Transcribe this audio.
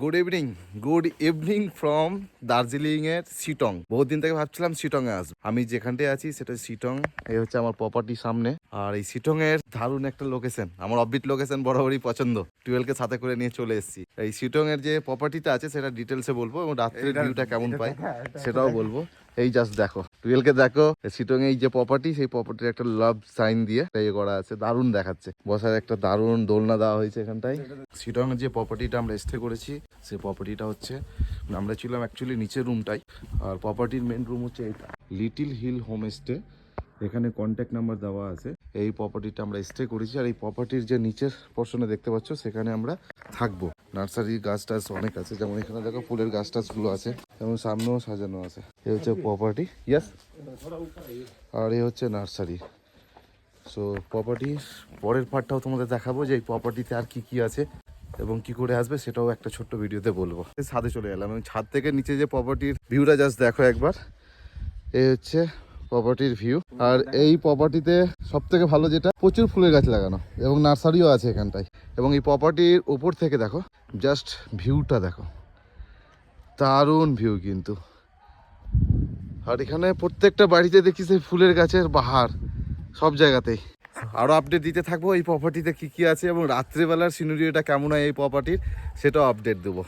Good evening from Darjeeling এর শিটং। বহুত দিন থেকে ভাবছিলাম শিটং এ আসবো। আমি যেখানটায় আছি সেটা শিটং। এই হচ্ছে আমার প্রপার্টি সামনে। আর এই শিটং এর দারুণ একটা লোকেশন, আমার অফবিট লোকেশন বরাবরই পছন্দ। টুয়েলভ কে সাথে করে নিয়ে চলে এসেছি। এই শিটং এর যে প্রপার্টিটা আছে সেটা ডিটেলসে বলবো এবং রাত্রের ভিউটা কেমন পাই সেটাও বলবো। এই জাস্ট দেখো, টুয়েলভ কে দেখো, শিটং এই যে প্রপার্টি, সেই প্রপার্টির একটা লাভ সাইন দিয়ে ইয়ে করা আছে, দারুণ দেখাচ্ছে। বসার একটা দারুণ দোলনা দেওয়া হয়েছে এখানটায়। শিটং এর যে প্রপার্টিটা আমরা স্টে করেছি সেই প্রপার্টিটা হচ্ছে, আমরা ছিলাম অ্যাকচুয়ালি নিচের রুমটাই, আর প্রপার্টির মেন রুম হচ্ছে এটা, লিটিল হিল হোম স্টে। এখানে কন্ট্যাক্ট নাম্বার দেওয়া আছে। এই প্রপার্টিটা আমরা স্টে করেছি, আর এই প্রপার্টির যে নিচের পোর্শনে দেখতে পাচ্ছ সেখানে আমরা থাকবো। নার্সারি গাছ টাছ অনেক আছে, যেমন এখানে দেখো ফুলের গাছ টাছগুলো আছে, যেমন সামনেও সাজানো আছে। এই হচ্ছে প্রপার্টি, ইয়াস, আর এই হচ্ছে নার্সারি। সো প্রপার্টির পরের পার্টটাও তোমাদের দেখাবো যে এই প্রপার্টিতে আর কি কি আছে এবং কি করে আসবে সেটাও একটা ছোট্ট ভিডিওতে বলবো। ছাদে চলে গেলাম এবং ছাদ থেকে নিচে যে প্রপার্টির ভিউটা জাস্ট দেখো একবার। এই হচ্ছে প্রপার্টির ভিউ। আর এই প্রপার্টিতে সব থেকে ভালো যেটা, প্রচুর ফুলের গাছ লাগানো এবং নার্সারিও আছে এখানটায়। এবং এই প্রপার্টির উপর থেকে দেখো জাস্ট ভিউটা দেখো, দারুণ ভিউ কিন্তু। আর এখানে প্রত্যেকটা বাড়িতে দেখি সেই ফুলের গাছের বাহার, সব জায়গাতেই। আরও আপডেট দিতে থাকবো এই প্রপার্টিতে কি কি আছে এবং রাত্রিবেলার সিনারিওটা কেমন হয় এই প্রপার্টির, সেটাও আপডেট দেবো।